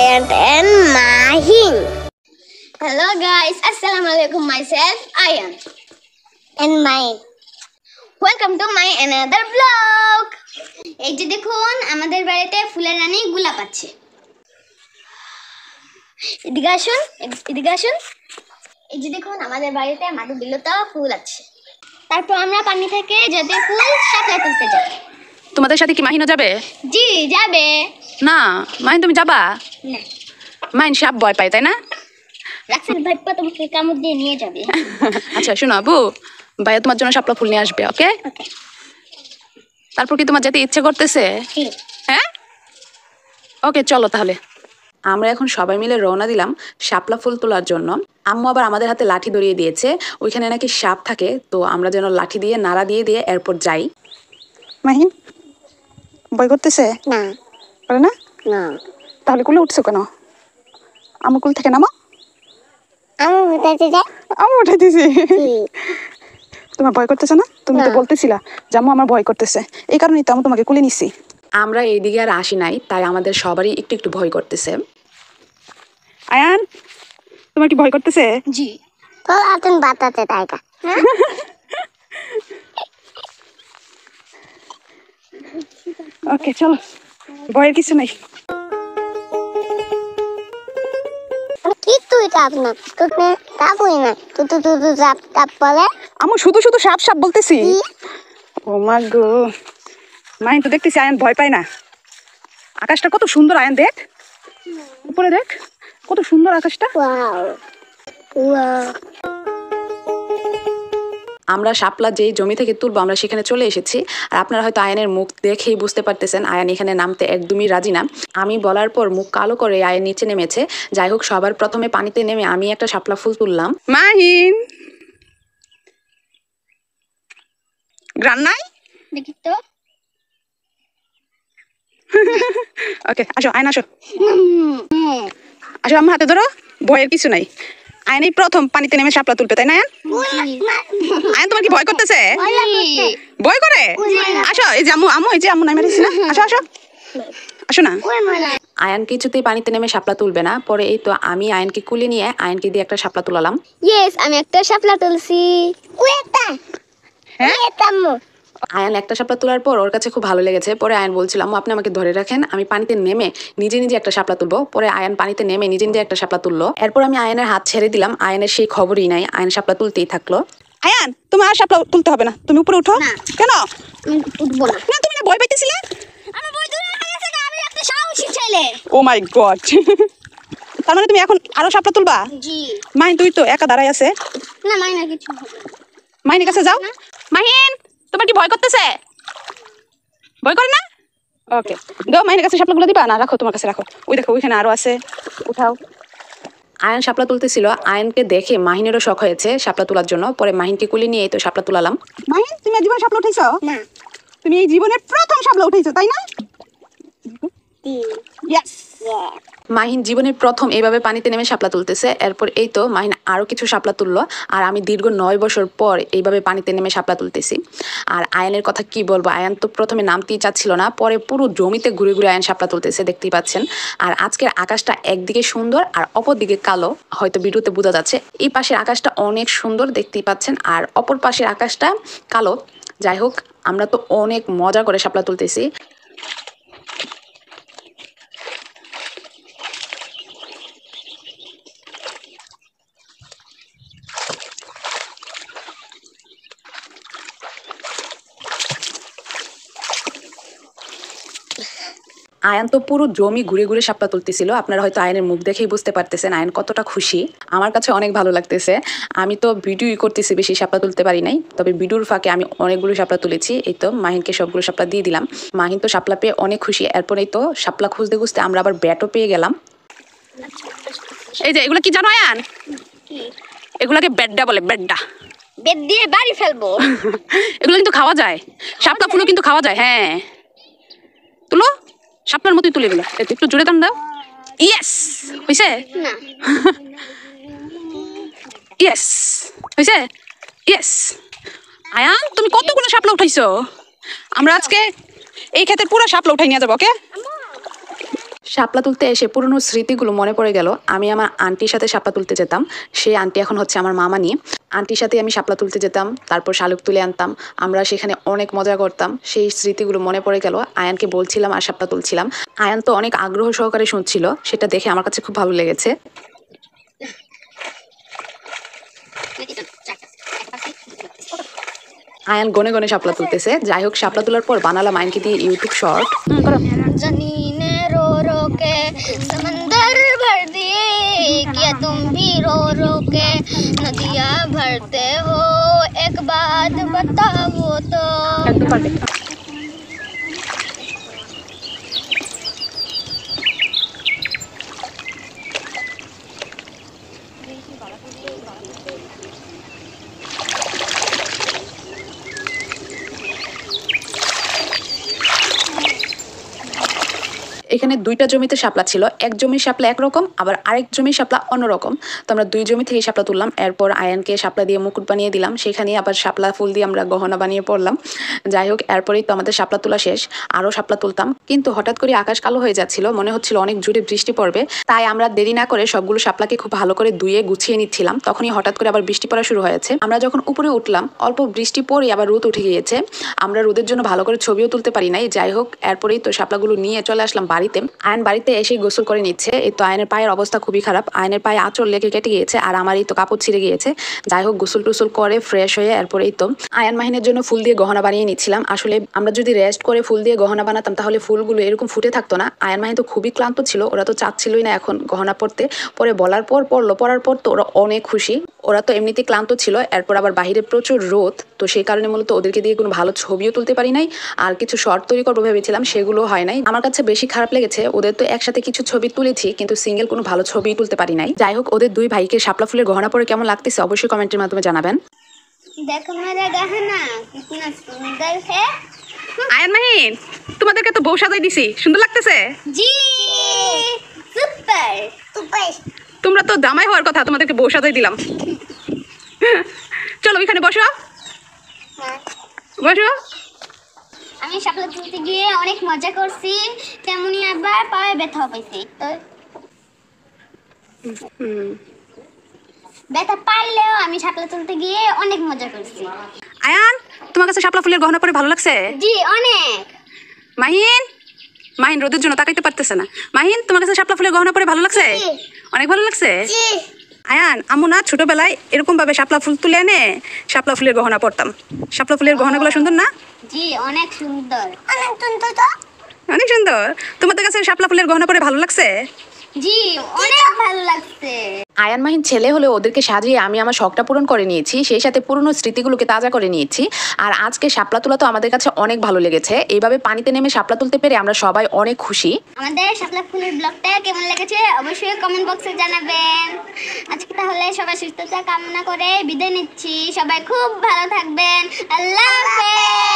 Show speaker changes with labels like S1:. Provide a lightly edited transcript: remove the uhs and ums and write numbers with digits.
S1: and Mahin. Hello guys, Assalamualaikum. Myself Ayan and Mahin. Welcome to my another vlog. এই যে দেখুন আমাদের বাড়িতে ফুলের রানী গোলাপ আছে। এদিকে আসুন। এই যে দেখুন আমাদের বাড়িতে মাধবীলতা ফুল আছে। তারপর আমরা পানি থেকে যেতে ফুল সাথে তুলতে যাই।
S2: তোমাদের সাথে কি মাহিনও যাবে?
S1: জি যাবে।
S2: না মাহিন তুমি যাবা
S1: না?
S2: মাহিন সাপ ভয় পায় তাই না?
S1: রাক্সের ভাইপা তোমাকে কামড় দিয়ে নিয়ে যাবে।
S2: আচ্ছা শোনো আবু, ভাইয়া তোমার জন্য শাপলা ফুল নিয়ে আসবে। ওকে তারপর কি তোমার যেতে ইচ্ছে করতেছে? হ্যাঁ ওকে চলো তাহলে। আমরা এখন সবাই মিলে রওনা দিলাম শাপলা ফুল তোলার জন্য। আম্মু আবার আমাদের হাতে লাঠি ধরিয়ে দিয়েছে, ওইখানে নাকি সাপ থাকে, তো আমরা যেন লাঠি দিয়ে নাড়া দিয়ে দিয়ে এরপর যাই। মাহিন ভয় করতেছে?
S1: না
S2: করে না?
S1: না।
S2: তাহলে কুলে উঠছো কেন? আম্মু কুল থেকে নামো।
S1: আমি উঠাইতে যাই।
S2: আম্মু উঠাই দিছি। তোমার ভয় করতেছে না? তুমি তো বলতেছিলা জাম্মু আমার ভয় করতেছে, এই কারণেই তো আমি তোমাকে কুলে নিছি। আমরা এইদিকে আর আসি নাই, তাই আমাদের সবারই একটু একটু ভয় করতেছে। আয়ান তোমার কি ভয় করতেছে?
S1: জি। তো আপনি বাতাতে তাইকা।
S2: ওকে চলো, ভয়ের কিছু নাই।
S1: কি তুই তাপ না? তুই তাপই না। তুই তাপ বলে।
S2: আমি শুধু শুধু সাপ সাপ বলতেছি। ও মা গো, মাইন তো দেখতেছি আয়ান ভয় পায় না। আকাশটা কত সুন্দর আয়ান, দেখ উপরে দেখ কত সুন্দর আকাশটা। আমরা শাপলা যেই জমি থেকে তুলবো আমরা সেখানে চলে এসেছি। আর আপনারা হয়তো আয়ানের মুখ দেখেই বুঝতে পারতেছেন আয়ান এখানে নামতে একদমই রাজি না। আমি বলার পর মুখ কালো করে আয়ান নিচে নেমেছে। যাই হোক সবার প্রথমে পানিতে নেমে আমি একটা শাপলা ফুল তুললাম। মাহিন গ্রান নাই
S1: দেখি তো।
S2: ওকে আসো আয়ন আসো। আসো আমার হাতে ধরো, ভয়ের কিছু নাই। আয়ন এই প্রথম পানিতে নেমে শাপলা তুলবে তাই না? আয়ন তোমার কি ভয় করতেছে? ভয় করে? আসো এই যে আম্মু এই যে আম্মু নামে দিছি না, আসো আসো আসো না। আয়ান কিছুতেই পানিতে নেমে শাপলা তুলবে না। পরে এই তো আমি আয়নকে কুলে নিয়ে আয়নকে দিয়ে একটা শাপলা তুলালাম।
S1: ইয়েস আমি একটা শাপলা তুলছি।
S2: হ্যাঁ
S1: আম্মু।
S2: আয়ান একটা শাপলা তোলার পর ওর কাছে খুব ভালো লেগেছে। পরে আয়ান বলছিল আম্মু আপনি আমাকে ধরে রাখেন, আমি পানিতে নেমে নিজে নিজে একটা শাপলা তুলবো। পরে আয়ান পানিতে নেমে নিজে নিজে একটা শাপলা তুললো। এরপর আমি আয়ানের হাত ছেড়ে দিলাম, আয়ানের সেই খবরই নাই, আয়ান শাপলা তুলতেই থাকলো। আয়ান তুমি আর শাপলা তুলতে হবে না, তুমি উপরে উঠো। কেন
S1: উঠবো না?
S2: না তুমি না ভয় পাইতেছিলে?
S1: আমি বই দূরে রাখা গেছে, আমি একটা সাহসী ছেলে।
S2: ও মাই গড, তার মানে তুমি এখন আরো শাপলা তুলবা?
S1: জি।
S2: মাহিন তুই তো একা দাঁড়াই আছে।
S1: না মাইনা কিছু হবে না।
S2: মাহিনের কাছে যাও। মাহিন তোমার কি ভয় করতেছে? ভয় করে না? ওকে দাও মাহিনের কাছে শাপলাগুলো দিবা না, রাখো তোমার কাছে রাখো। ওই দেখো ওইখানে আরো আছে, উঠাও। আয়ন শাপলা তুলতেছিল, আয়নকে দেখে মাহিনেরও শখ হয়েছে শাপলা তোলার জন্য। পরে মাহিনকে কুলে নিয়ে তো শাপলা তুলালাম। মাহিন তুমি এই জীবনে শাপলা উঠাইছো?
S1: না।
S2: তুমি এই জীবনের প্রথম শাপলা উঠাইছো তাই না? ইয়েস। মাহিন জীবনের প্রথম এইভাবে পানিতে নেমে শাপলা তুলতেছে। এরপর এই তো মাহিন আরো কিছু শাপলা তুললো। আর আমি দীর্ঘ 9 বছর পর এইভাবে পানিতে নেমে শাপলা তুলতেছি। আর আয়নের কথা কি বলবো, আয়ন তো প্রথমে নামতেই চাচ্ছিল না, পরে পুরো জমিতে ঘুরে ঘুরে আয়ন শাপলা তুলতেছে, দেখতেই পাচ্ছেন। আর আজকের আকাশটা একদিকে সুন্দর আর অপর দিকে কালো, হয়তো ভিডিওতে বোঝা যাচ্ছে। এই পাশের আকাশটা অনেক সুন্দর দেখতেই পাচ্ছেন, আর অপর পাশের আকাশটা কালো। যাই হোক আমরা তো অনেক মজা করে শাপলা তুলতেছি। আয়ান তো পুরো জমি ঘুরে ঘুরে শাপলা তুলতেছিল। আপনারা হয়তো আয়নের মুখ দেখেই বুঝতে পারতেছেন আয়ন কতটা খুশি। আমার কাছে অনেক ভালো লাগতেছে। আমি তো ভিডিওই করতেছি, বেশি শাপলা তুলতে পারি নাই, তবে ভিডিওর ফাঁকে আমি অনেকগুলো শাপলা তুলেছি। এই তো মাহিনকে সবগুলো শাপলা দিয়ে দিলাম। মাহিন তো শাপলা পেয়ে অনেক খুশি। এরপরেই তো শাপলা খুঁজতে খুঁজতে আমরা আবার ব্যাটও পেয়ে গেলাম। এই যে এগুলো কি জানো আয়ান? এগুলোকে বেড্ডা বলে, বেড্ডা।
S1: বেদ দিয়ে বাড়ি ফেলবো।
S2: এগুলো কিন্তু খাওয়া যায়, শাপলা ফুলও কিন্তু খাওয়া যায়। হ্যাঁ তুলো, শাপলার মতোই তুলে দিল। একটু জোরে টান দাও। ইয়েস হয়েছে।
S1: না
S2: ইয়েস হয়েছে। ইয়েস। আয়ান তুমি কতগুলো শাপলা উঠাইছো? আমরা আজকে এই ক্ষেতের পুরো শাপলা উঠাই নিয়ে যাবো। ওকে শাপলা তুলতে এসে পুরনো স্মৃতিগুলো মনে পড়ে গেল। আমি আমার আন্টির সাথে শাপলা তুলতে যেতাম, সেই আন্টি এখন হচ্ছে আমার মামা নিয়ে। আন্টির সাথে আমি শাপলা তুলতে যেতাম, তারপর শালুক তুলে আনতাম, আমরা সেখানে অনেক মজা করতাম। সেই স্মৃতিগুলো মনে পড়ে গেল। আয়ানকে বলছিলাম আর শাপলা তুলছিলাম। আয়ান তো অনেক আগ্রহ সহকারে শুনছিল, সেটা দেখে আমার কাছে খুব ভালো লেগেছে। আয়ান গনে গনে শাপলা তুলতেছে। যাই হোক, শাপলা তোলার পর বানালাম আয়ানকে দিয়ে ইউটিউব শর্ট।
S1: जमीने रो रो के समंदर भर दिए, क्या तुम भी रो रो के नदियाँ भरते हो, एक बात बताओ तो।
S2: একদম পারফেক্ট। এখানে দুইটা জমিতে শাপলা ছিল, এক জমির শাপলা একরকম, আবার আরেক জমির শাপলা অন্যরকম। তো আমরা দুই জমি থেকে শাপলা তুললাম। এরপর আয়ানকে শাপলা দিয়ে মুকুট বানিয়ে দিলাম, সেখানে আবার শাপলা ফুল দিয়ে আমরা গহনা বানিয়ে পড়লাম। যাই হোক, এরপরেই তো আমাদের শাপলা তোলা শেষ। আরও শাপলা তুলতাম, কিন্তু হঠাৎ করে আকাশ কালো হয়ে যাচ্ছিল, মনে হচ্ছিল অনেক জোরে বৃষ্টি পড়বে। তাই আমরা দেরি না করে সবগুলো শাপলাকে খুব ভালো করে ধুয়ে গুছিয়ে নিচ্ছিলাম। তখনই হঠাৎ করে আবার বৃষ্টি পড়া শুরু হয়েছে। আমরা যখন উপরে উঠলাম, অল্প বৃষ্টি পরে আবার রোদ উঠে গিয়েছে। আমরা রোদের জন্য ভালো করে ছবিও তুলতে পারি নাই। যাই হোক, এরপরেই তো শাপলাগুলো নিয়ে চলে আসলাম বাড়িতে। আয়ন বাড়িতে এসে গোসল করে নিচ্ছে। এই তো আয়নের পায়ের অবস্থা খুবই খারাপ, আয়নের পায়ে আঁচড় লেগে কেটে গিয়েছে, আর আমার এই তো কাপড় ছিঁড়ে গিয়েছে। যাই হোক, গোসল টোসল করে ফ্রেশ হয়ে এরপরেই তো আয়ান মাহিনের জন্য ফুল দিয়ে গহনা বানিয়ে নিচ্ছিলাম। আসলে আমরা যদি রেস্ট করে ফুল দিয়ে গহনা বানাতাম তাহলে ফুলগুলো এরকম ফুটে থাকতো না। আয়ান মাহিন তো খুবই ক্লান্ত ছিল, ওরা তো চাচ্ছিলই না এখন গহনা পরতে। পরে বলার পর পরার পর তো ওরা অনেক খুশি। ওরা তো এমনিতেই ক্লান্ত ছিল, এরপর আবার বাইরে প্রচুর রোদ, তো সেই কারণে মূলত ওদেরকে দিয়ে কোনো ভালো ছবিও তুলতে পারি নাই। আর কিছু শর্ট তৈরি করবো ভেবেছিলাম, সেগুলো হয় নাই। আমার কাছে বেশি খারাপ লেগেছে, ওদের তো একসাথে কিছু ছবি তুলেছি কিন্তু সিঙ্গেল কোনো ভালো ছবি তুলতে পারি নাই। যাই হোক, ওদের দুই ভাইকে শাপলা ফুলের গহনা পরে কেমন লাগতেছে অবশ্যই কমেন্টের মাধ্যমে জানাবেন।
S1: देखो मेरा गहना कितना सुंदर है।
S2: আয়ান মাহিন, তোমাদেরকে তো বউ সাজাই দিছি, সুন্দর লাগতেছে।
S1: जी सुपर सुपर।
S2: তোমরা তো জামাই হওয়ার কথা, তোমাদেরকে বউ সাজাই দিলাম। চলো এখানে বসো বসো।
S1: আমি শাপলা তুলতে গিয়ে অনেক মজা করছি, তেমনি আবার পায়ে ব্যথা পাইছি। তো ব্যথা পাইলেও আমি শাপলা তুলতে গিয়ে অনেক মজা করছি।
S2: আয়ান, তোমার কাছে শাপলা ফুলের গহনা পরে ভালো লাগছে?
S1: জি অনেক।
S2: মাহিন, মাহিন রোদের জন্য তাকাইতে পারতেছে না। মাহিন, তোমার কাছে শাপলা ফুলের গহনা পরে ভালো লাগছে?
S1: জি।
S2: অনেক ভালো লাগছে।
S1: জি
S2: আয়ান, আম্মু না ছোটবেলায় এরকম ভাবে শাপলা ফুল তুলে এনে শাপলা ফুলের গহনা পরতাম। শাপলা ফুলের গহনাগুলো সুন্দর না?
S1: জি অনেক সুন্দর, অনেক সুন্দর। তো
S2: অনেক সুন্দর। তোমাদের কাছে শাপলা ফুলের গহনা পরে ভালো লাগছে?
S1: জি অনেক ভালো লাগছে।
S2: আয়ান মাহিন ছেলে হলে ওদেরকে সাজিয়ে আমি আমার শখটা পূরণ করে নিয়েছি, সেই সাথে পুরনো স্মৃতিগুলোকে তাজা করে নিয়েছি। আর আজকে শাপলা তোলা তো আমাদের কাছে অনেক ভালো লেগেছে। এইভাবে পানিতে নেমে শাপলা তুলতে পেরে আমরা সবাই অনেক খুশি।
S1: আমাদের শাপলা ফুলের ব্লগটা কেমন লেগেছে অবশ্যই কমেন্ট বক্সে জানাবেন। আজকে তাহলে সবাই সুস্থতা কামনা করে বিদায় নিচ্ছি। সবাই খুব ভালো থাকবেন। আল্লাহ হাফেজ।